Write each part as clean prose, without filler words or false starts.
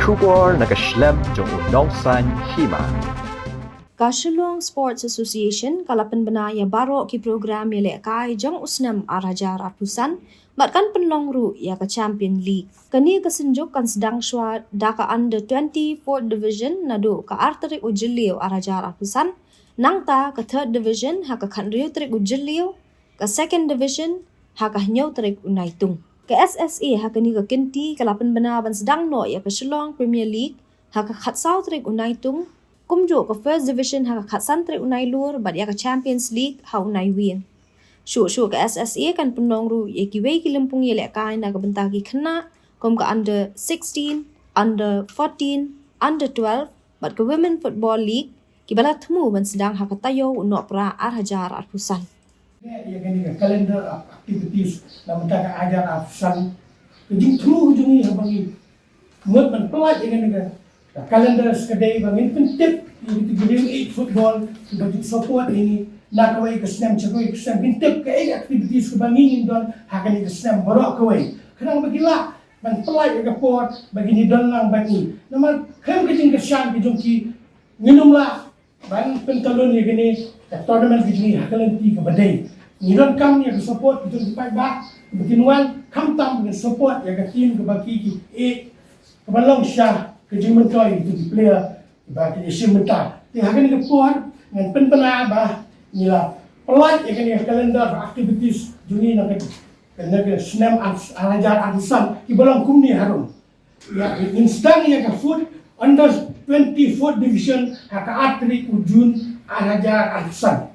Shubor nakaslem jong unongsan hima. Kashlong Sports Association kalapan benaya baro ki program yele kai jong usnam araja rapusan matkan penlong ru ya ka Champion League. Kani kasenjuk kan sedang shwa daka under 20 4th division nado ka arteri ujilio araja rapusan nangta ka 3rd division ha ka kanriu trik ujilio ka 2nd division ha ka nyau trik unaitung. Ka SSA ha kani ka kinti kalapan benaban sedang no ya ka Shillong Premier League ha ka khatsau trik unaitung kumjo ka first division ha ka khatsan trik unai lur bad ya ka Champions League ha unai win. Shu ka SSA kan penong ru ye ki wei ki lempung ye lek kai na ka bentagi kena kom ka under 16, under 14, under 12 bad ka Women Football League ki bala temu ban sedang ha ka tayo uno pra arhajar arpusan. Ya gani ka calendar of activities na mentaka ajar afsan jing thru jungi habangi mut man pelat ya gani ka calendar sekadai bangin pentip itu gini 8 football bagi support ini nak kawai ke snam cakoi ke snam pentip ke activities ke bangin don hakani ke snam borok kawai kenang bagila man pelat ke port bagi ni don lang bagi nama kem ke jing ke shan ke jongki minumlah ban pentalon ya gani tournament begini hakalan ti ke badai Nidon kam yang support itu dipakai bah, beginian kam tam dengan support yang tim kebaki ki kebalong syah kejiman toy itu di player bagi isim mentah. Tiada ni kepuan dengan penpena bah nila pelat yang kalender activities juni nak kena senam arajar arisan kebalong kumni harum. Ya instan yang food under 24th division haka atri ujun arajar arisan.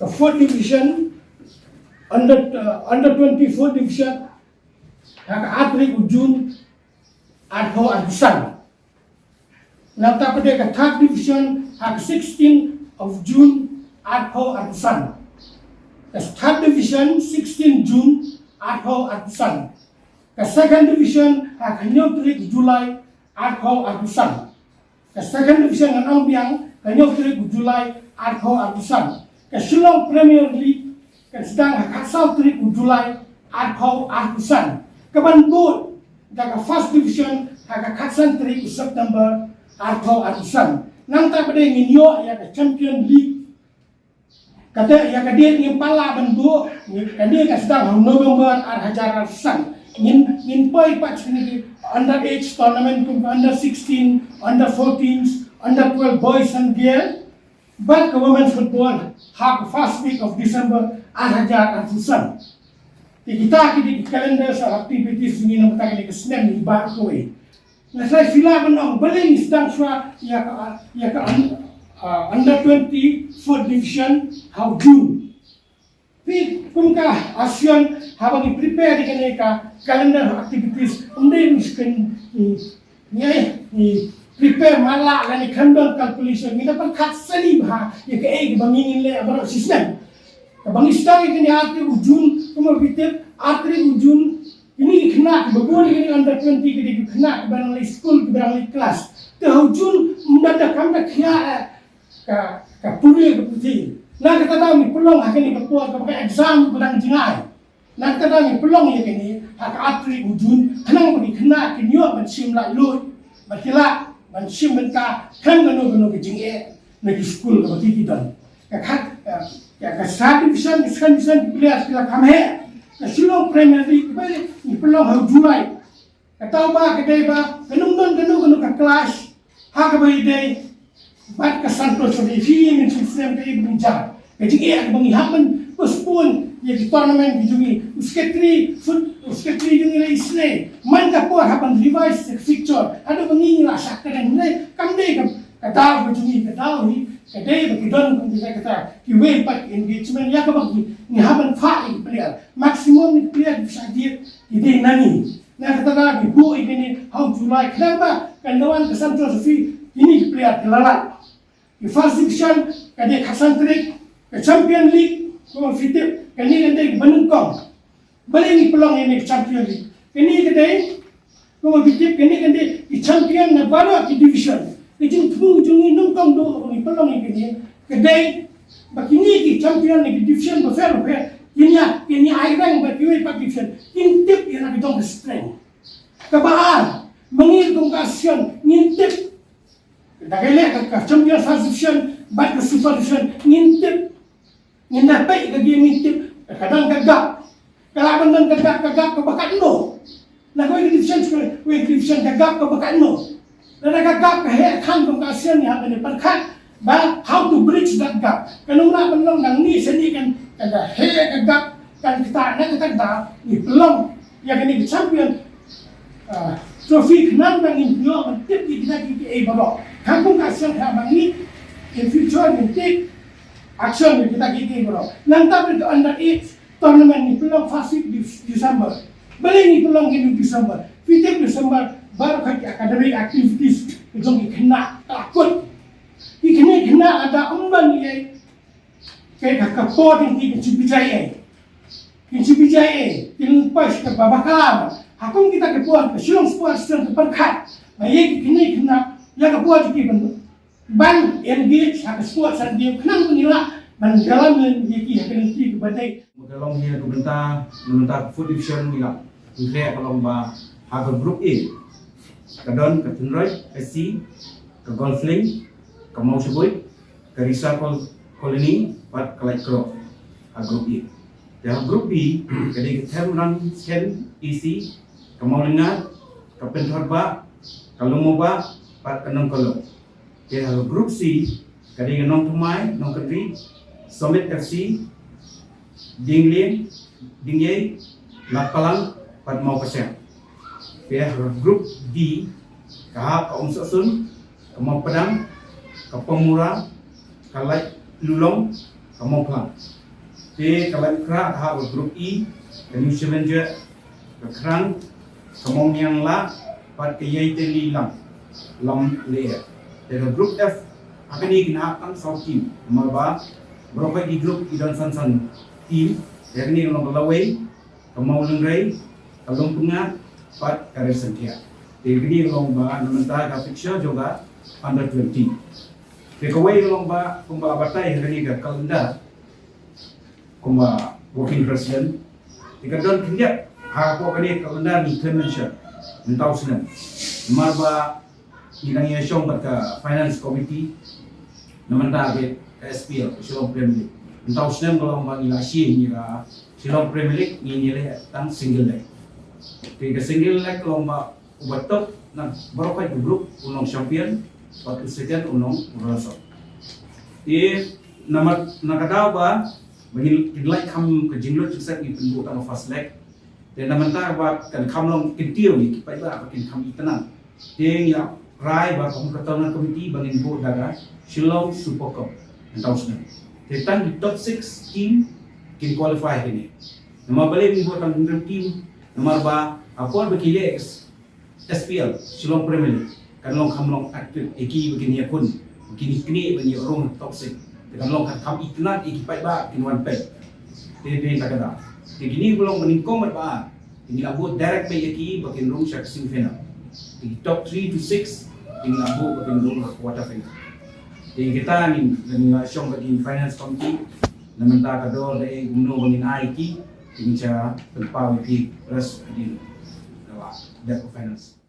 The 4th division under 24th division haka atri ujun adho adisan. Nata pada ke 3rd division haka 16 of June adho adisan. The 3rd division 16 June adho adisan. The 2nd division haka nyotrik July adho adisan. The 2nd division nganang biang nyotrik July adho adisan. Ke Shillong Premier League kan sedang haksal trik Julai adhau ahsan ke Bandung daga first division haka katsan trik September adhau ahsan nang ta bade nginyo ya ke Champion League kata ya ke dia ni pala Bandung ka dia ka sedang November arhajar ahsan ngin poi patch ni under age tournament kum under 16 under 14s under 12 boys and girls but women's football hak first week of December arhajar arfusan. Kita di kalender sa activities ni nang tagli ke snem ni ba ko eh. Na sa sila manong baling sedang swa ya ka under 20 foot division how June. Pi kung ka ASEAN habang i-prepare di ka calendar activities unde miskin ni prepare malak lani kandang calculation ni dapat kat sali bah ya ke bangin le abang sistem bangin stang ini atri ujun kumar bitip atri ujun ini kena bebuan ini under 20 kita kena barang le school barang le kelas te ujun mendadak kami kena ka puli ke putih nak kata tahu ni pelong akan ni kepuat ke exam barang jengai nak kata tahu ni pelong ya kini hak atri ujun kenang bagi kena kenyo mencim la lut bakila man sim mentah kan gano ke jinge na di school ka bati dan ka sa division player kila kamhe ka Shillong Premier League bali ni pelong ha Julai ka tau ba ka dai ba ganung ka clash ha ka bai dai bat ka Santos ni fi min sistem ka ibn jar ka jinge ka bangi haman postpone ye tournament bijungi usketri jungi la isne man ka po haban revise fixture ada bangi la sakta kan ne kam dei ka ta bijungi ka ta hi ka dei ba kidon kun bisa kata ki we pat engagement ya ka bagi ni haban fa i player maximum ni player bisa dia ide nani na kata ta bi bu ini how July kenapa kan lawan ke Santos fi ini player kelala di first division ka dia kasantrik ke Champion League ko fitip kani gandai banungkong balik ni pelong ini Champion League kani gandai ko fitip kani gandai di champion na baru di division kijing thung jungi nungkong do ni pelong ini gandai bakini di champion ni division ko fair kini ai rang ba kiwe pa division intip ina bidong strength kabaan mangil kong ASEAN ngintip dagale ka champion association bat ka super association ngintip nginapai ka game ngintip kadang gagap kalaban dan gagap ka bakat no na ko division gagap ka bakat no na gagap ka he kan ka ASEAN ya ne perkat ba how to bridge that gap kanung na penong nang ni seni kan kada he gagap kan kita na kita ni pelong ya kini champion trophy kenal bangin yo mentip kita baro kampung ASEAN ha bangi in future mentip action kita baro nang tapi itu under 8 tournament ni pelong fasik di Desember beli ni pelong di Desember 15 Desember baru kaki academic activities itu kena takut kena ada umban ni kayak kapot ini kecipijai pas ke babakam hakung kita kepuan ke Shillong Sports Center perkat baik kini kena ya kepuan di ban engage hak sports dan dia kenang menila menjalan yaki akan nanti kepada Kalau dia bentar food division nila kita kalau ba harga group A kadon ke Tenroy SC ke Golfling ke Mau Seboi ke Risa Colony pat ke Light Crow group A dan group B kadang ke Terunang Scan EC ke Mau Lengar ke Pentorba ke Lumoba pat ke Nong Kolong dan group C kadang ke Nong Tumai Nong Kedri Summit FC Dingyay, Lapalang, pat Mau Pasang. Pihak grup D, kahap ka Umsasun, ka Mau Padang, ka Pemura, ka Light Lulong, ka Mau Pelang. Ka Light Kra, kahap grup E, ka New Challenger, ka Krang, ka Mau Miang La, pat ka Yai Teli Lam, Lam Lea. Dan grup F, akan ini kinahapang South Team, Marba, berapa di grup Idan Sansan team yang ini orang Kelawai, Kemau Lengrai, Kalung Pungat, Pat Karir Sentia. Yang ini orang mentah Kafiksha juga under 20. Kekawai orang kumba batai yang ini ke kalenda, kumba working president. Jika don kenyak, aku akan ini kalenda ni convention, mentau senang. Marba hidang yang syong pada finance committee, mentah ke SPL, Shillong Premier League. Entah senang kalau orang ilasi ni lah, Shillong Premier League ni le tang single leg. Ke single leg kalau orang buat top, nak baru kait grup unong champion, waktu second unong runner-up. Nama nakadaw ba, bagi like kam ke jinglot sukses ni penbu tama first leg. Dan nama tak ba kan kam long kintiw ni kipai ba makin kam itenang. Dia ya rai ba kamu keturunan komiti bangin bu daga Shillong Super Cup. Entah senang. Kita di top 6 team can qualify ini. Nama balik ni buat tanggung team. Nama ba apa berkili SPL Shillong Premier League. Kan long kam long aktif eki begini pun begini kini bagi orang top 6. Dengan long kam iklan eki pai ba kin one pay. Dia tak ada. Begini belum meningkom ba. Ini abu direct pay eki bagi rong syak semifinal. Di top 3 to 6 ini abu bagi rong quarter final. Jadi kita ni dengan syong bagi finance committee, namun tak ada dari guna bangin IT, ini cara terpau di plus di dalam finance.